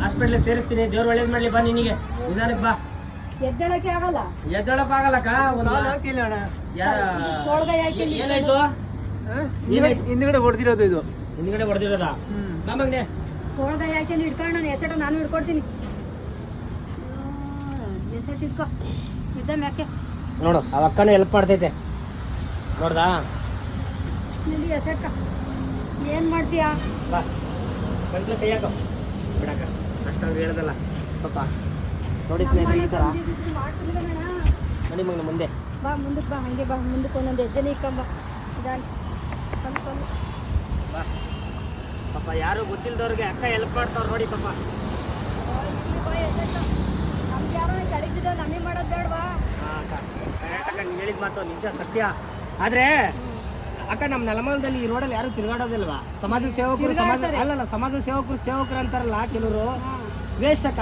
ಹಾಸ್ಪಿಟ್ಲಿಗೆ ಸೇರಿಸ್ತೀನಿ. ದೇವ್ರು ಒಳ್ಳೇದ್ ಮಾಡ್ಲಿ. ಬಾ ನಿನಗೆ ನಿಧಾನಕ್ಕೆ ಬಾ. ಎದ್ದೇಳಕ್ಕೆ ಆಗಲ್ಲ. ಎದ್ದೊಳಕ್ ಆಗಲ್ಲಕ್ಕ. ಏನಾಯ್ತು? ಹಿಂದ್ಗಡೆ ಹೊಡೆದಿರೋದು ಇದು. ಹಿಂದ್ಗಡೆ ಹೊಡೆದಿರೋದಾ? ನಮಗೆ ತೋಳ್ಗಾಯ ಹಾಕಿ ಹಿಡ್ಕೊಂಡು ನಾನು ಎಸೆಟ ನಾನು ಹಿಡ್ಕೊಡ್ತೀನಿ. ಎಸೆಟ್ ಹಿಡ್ಕೊ ಇದ್ದ ಮ್ಯಾಕೆ ನೋಡು. ಆ ಅಕ್ಕನೂ ಹೆಲ್ಪ್ ಮಾಡ್ತೈತೆ ನೋಡ್ದಾ? ನಿಲ್ಲಿ ಎಸೆಟ್ಕ ಏನ್ ಮಾಡ್ತೀಯಾ? ಬಾ ಕಂಟ್ಲ ಕೈ ಹಾಕೋ ಬಿಡಕ್ಕ. ಅಷ್ಟೊಂದು ಹೇಳ್ದಲ್ಲ ಪಾಪ. ನೋಡಿ ಸ್ನೇಹಿತರೆ, ಈ ಥರ ನೋಡಿ ಮಗನ ಮುಂದೆ ಬಾ, ಮುಂದಕ್ಕೆ ಬಾ, ಹಂಗೆ ಬಾ, ಮುಂದಕ್ಕೆ ಒಂದೊಂದು ಹೆಜ್ಜೆನೇ ಇಕ್ಕಂಬ. ಇದಾನ ಬಾ ಪಾಪ. ಯಾರು ಗೊತ್ತಿಲ್ದವ್ರಿಗೆ ಅಕ್ಕ ಹೆಲ್ಪ್ ಮಾಡ್ತಾವ್ರು ನೋಡಿ ಪಾಪ. ನಮ್ಗೆ ಯಾರೋ ಕಡಿತಿದ್ದ ನಮಗೆ ಮಾಡೋದು ಬೇಡವಾ? ಅಕ್ಕ ನೀನು ಹೇಳಿದ ಮಾತು ನಿಜ ಸತ್ಯ. ಆದ್ರೆ ಅಕ್ಕ ನಮ್ಮ ನೆಲಮಂಗಲದಲ್ಲಿ ಈ ರೋಡಲ್ಲಿ ಯಾರು ತಿರುಗಾಡೋದಿಲ್ವಾ? ಸಮಾಜ ಸೇವಕರು ಸಮಾಜ ಸೇವಕರು ಅಂತಾರಲ್ಲ ಕೆಲವರು. ವೇಸ್ಟ್ ಅಕ್ಕ.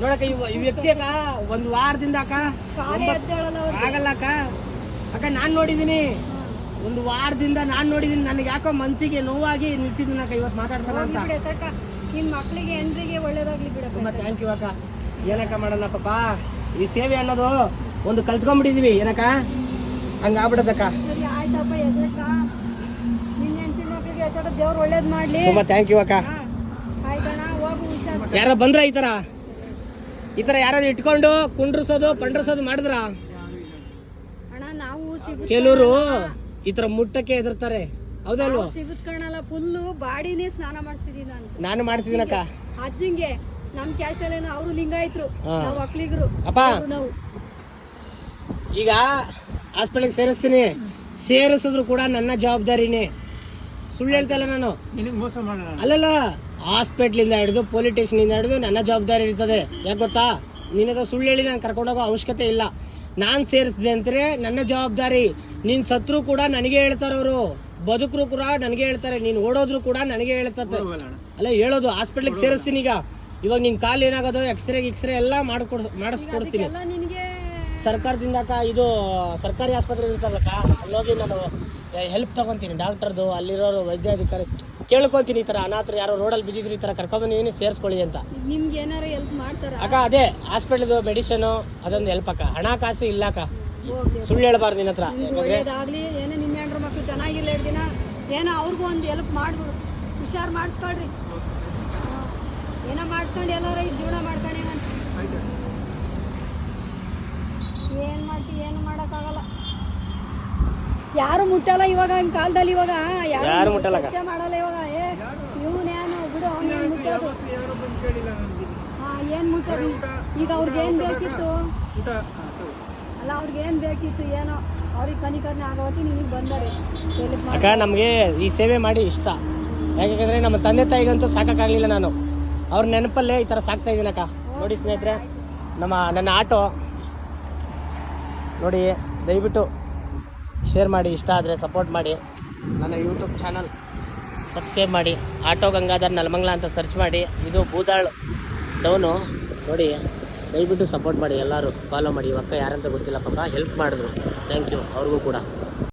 ನೋಡಕ್ಕ ಈ ವ್ಯಕ್ತಿ ಅಕ್ಕ ಒಂದು ವಾರದಿಂದ ಅಕ್ಕ ಆಗಲ್ಲ ಅಕ್ಕ. ಅಕ್ಕ ನಾನು ನೋಡಿದ್ದೀನಿ, ಒಂದು ವಾರದಿಂದ ನಾನು ನೋಡಿದ್ದೀನಿ. ನನಗೆ ಯಾಕೋ ಮನ್ಸಿಗೆ ನೋವಾಗಿ ನಿಲ್ಸಿದ್ದೀನಿ ಅಕ್ಕ ಇವತ್ತು ಮಾತಾಡ್ಸಲ್ಲ ಅಂತ. ನಿನ್ ಮಕ್ಳಿಗೆ ಹೆಣ್ರಿಗೆ ಒಳ್ಳೇದಾಗ್ಲಿ ಬಿಡ. ತುಂಬಾ ಥ್ಯಾಂಕ್ ಯು ಅಕ್ಕ. ಏನಕ್ಕ ಮಾಡೋಣ ಪಾಪ. ಈ ಸೇವೆ ಅನ್ನೋದು ಒಂದು ಕಲ್ತ್ಕೊಂಡ್ಬಿಟ್ಟಿದೀವಿ ಏನಕ್ಕ, ಹಂಗಾಗ್ಬಿಡದಕ್ಕ. ಆಯ್ತಪ್ಪ, ಎಸೆಟ್ಕ ನಿನ್ನ ಹೆಂಡತಿ ಮಕ್ಳಿಗೆ ಎಸೆಟ ದೇವ್ರು ಒಳ್ಳೇದ್ ಮಾಡ್ಲಿ. ತುಂಬಾ ಥ್ಯಾಂಕ್ ಯು ಅಕ್ಕ. ಆಯ್ತಣ್ಣ, ಹೋಗು ಹುಷಾರ್. ಯಾರ ಬಂದ್ರ ಈ ತರ ಯಾರಾದ್ರು ಇಟ್ಕೊಂಡು ಕುಂಡ್ರಸೋದು ಪಂಡ್ರಸೋದು ಮಾಡಿದ್ರ? ಅಣ್ಣ ನಾವು ಕೆಲವರು ಈ ತರ ಮುಟ್ಟಕ್ಕೆ ಹೆದರ್ತಾರೆ, ಹೌದಲ್ವ? ಸಿಗುತ್ ಕಣಲ್ಲ, ಫುಲ್ಲು ಬಾಡಿನೇ ಸ್ನಾನ ಮಾಡಿಸಿದೀನಿ ನಾನು ಮಾಡ್ತಿದ್ದೀನಕ್ಕ. ಅಜ್ಜಿಂಗೆ ನಮ್ ಕ್ಯಾಸ್ಟ್ ಅಲ್ಲೇನೋ ಅವರು ಲಿಂಗಾಯತ್ರು, ನಾವು ಒಕ್ಲಿಗರು. ಅಪ್ಪ ನಾವು ಈಗ ಹಾಸ್ಪಿಟಲ್ಗೆ ಸೇರಿಸ್ತೀನಿ. ಸೇರಿಸಿದ್ರು ಕೂಡ ನನ್ನ ಜವಾಬ್ದಾರಿನೇ. ಸುಳ್ಳು ಹೇಳ್ತಾ ಇಲ್ಲ ನಾನು. ಅಲ್ಲಲ್ಲ, ಹಾಸ್ಪಿಟ್ಲಿಂದ ಹಿಡಿದು ಪೊಲೀಸ್ ಸ್ಟೇಷನಿಂದ ಹಿಡಿದು ನನ್ನ ಜವಾಬ್ದಾರಿ ಇರ್ತದೆ. ಯಾಕೆ ಗೊತ್ತಾ? ನಿನ್ನ ಸುಳ್ಳು ಹೇಳಿ ನಾನು ಕರ್ಕೊಂಡೋಗೋ ಅವಶ್ಯಕತೆ ಇಲ್ಲ. ನಾನು ಸೇರಿಸಿದೆ ಅಂತಾರೆ ನನ್ನ ಜವಾಬ್ದಾರಿ. ನೀನು ಸತ್ರು ಕೂಡ ನನಗೆ ಹೇಳ್ತಾರೆ, ಅವರು ಬದುಕರು ಕೂಡ ನನಗೆ ಹೇಳ್ತಾರೆ, ನೀನು ಓಡೋದ್ರು ಕೂಡ ನನಗೆ ಹೇಳ್ತದೆ. ಅಲ್ಲ ಹೇಳೋದು, ಹಾಸ್ಪಿಟ್ಲಿಗೆ ಸೇರಿಸ್ತೀನಿ. ಇವಾಗ ನಿನ್ ಕಾಲು ಏನಾಗೋದು ಎಕ್ಸ್ರೇ ಎಲ್ಲ ಮಾಡಿಸ್ಕೊಡ್ತೀನಿ ಸರ್ಕಾರದಿಂದ. ಅಕ್ಕ ಇದು ಸರ್ಕಾರಿ ಆಸ್ಪತ್ರೆ ಇರ್ತಾರಲ್ಲಕ್ಕ, ಅಲ್ಲೋಗಿ ನಾನು ಹೆಲ್ಪ್ ತಗೊಂತೀನಿ. ಡಾಕ್ಟರ್ದು ಅಲ್ಲಿರೋರು ವೈದ್ಯಾಧಿಕಾರಿ ಕೇಳ್ಕೊತೀನಿ, ಈ ಥರ ಅನಾಥರು ಯಾರೋ ರೋಡಲ್ಲಿ ಬಿದ್ದಿದ್ರು ಈ ಥರ ಕರ್ಕೊಂಡ್ಬಂದಿದ್ದೀನಿ ಸೇರಿಸ್ಕೊಳ್ಳಿ ಅಂತ. ನಿಮ್ಗೆ ಏನಾರು ಹೆಲ್ಪ್ ಮಾಡ್ತಾರ ಅಕ್ಕ? ಅದೇ ಹಾಸ್ಪಿಟಲ್ದು ಮೆಡಿಸಿನು ಅದೊಂದು ಹೆಲ್ಪ್ ಅಕ್ಕ. ಹಣ ಕಾಸು ಇಲ್ಲ ಅಕ್ಕ, ಸುಳ್ಳು ಹೇಳ್ಬಾರ್ದು ನಿನ್ನ ಹತ್ರ. ಒಳ್ಳೇದಾಗ್ಲಿ, ಏನೋ ನಿನ್ನ ಹೆಂಡ್ರ ಮಕ್ಳು ಚೆನ್ನಾಗಿಲ್ಲ 2 ದಿನ, ಏನೋ ಅವ್ರಿಗೂ ಒಂದು ಹೆಲ್ಪ್ ಮಾಡ್ಬಿಡು. ಹುಷಾರು ಮಾಡಿಸ್ಕೊಳ್ರಿ, ಏನೋ ಮಾಡಿಸ್ಕೊಂಡು ಎಲ್ಲಾರ ಜೀವನ ಮಾಡ್ಕೊಂಡೇವಂತ. ಏನ್ ಮಾಡ್ತಿ, ಏನು ಮಾಡೋಕ್ಕಾಗಲ್ಲ. ಯಾರು ಮುಟ್ಟಲ್ಲ ಇವಾಗ ಕಾಲದಲ್ಲಿ. ಇವಾಗ ಯಾರು ಮುಟ್ಟಲ್ಲ, ಮಾಡಲ್ಲ ಇವಾಗ. ಇವನೇನು ಬಿಡು, ಅವನೇನು ಮುಟ್ಟೋದು. ಏನ್ ಮುಟ್ಟೋದು? ಈಗ ಅವ್ರಿಗೇನ್ ಬೇಕಿತ್ತು? ಅಲ್ಲ, ಅವ್ರಿಗೇನ್ ಬೇಕಿತ್ತು ಏನೋ, ಅವ್ರಿಗೆ ಕನಿಕರ್ನೆ ಆಗೋತಿ ನಿನಗೆ ಬಂದರೆ ಅಕ್ಕ. ನಮಗೆ ಈ ಸೇವೆ ಮಾಡಿ ಇಷ್ಟ. ಯಾಕಂದ್ರೆ ನಮ್ಮ ತಂದೆ ತಾಯಿಗಂತೂ ಸಾಕಾಗಲಿಲ್ಲ. ನಾನು ಅವ್ರ ನೆನಪಲ್ಲೇ ಈ ಥರ ಸಾಕ್ತಾ ಇದ್ದೀನಿ ಅಕ್ಕ. ನೋಡಿ ಸ್ನೇಹಿತರೆ, ನನ್ನ ಆಟೋ ನೋಡಿ, ದಯವಿಟ್ಟು ಶೇರ್ ಮಾಡಿ, ಇಷ್ಟ ಆದರೆ ಸಪೋರ್ಟ್ ಮಾಡಿ. ನನ್ನ ಯೂಟ್ಯೂಬ್ ಚಾನಲ್ ಸಬ್ಸ್ಕ್ರೈಬ್ ಮಾಡಿ. ಆಟೋ ಗಂಗಾಧರ್ ನೆಲಮಂಗಲ ಅಂತ ಸರ್ಚ್ ಮಾಡಿ. ಇದು ಬೂದಾಳ್ ಡೌನು ನೋಡಿ. ದಯವಿಟ್ಟು ಸಪೋರ್ಟ್ ಮಾಡಿ, ಎಲ್ಲರೂ ಫಾಲೋ ಮಾಡಿ. ಇವಕ್ಕ ಯಾರಂತ ಗೊತ್ತಿಲ್ಲ ಪಾಪ, ಹೆಲ್ಪ್ ಮಾಡಿದ್ರು. ಥ್ಯಾಂಕ್ ಯು ಅವ್ರಿಗೂ ಕೂಡ.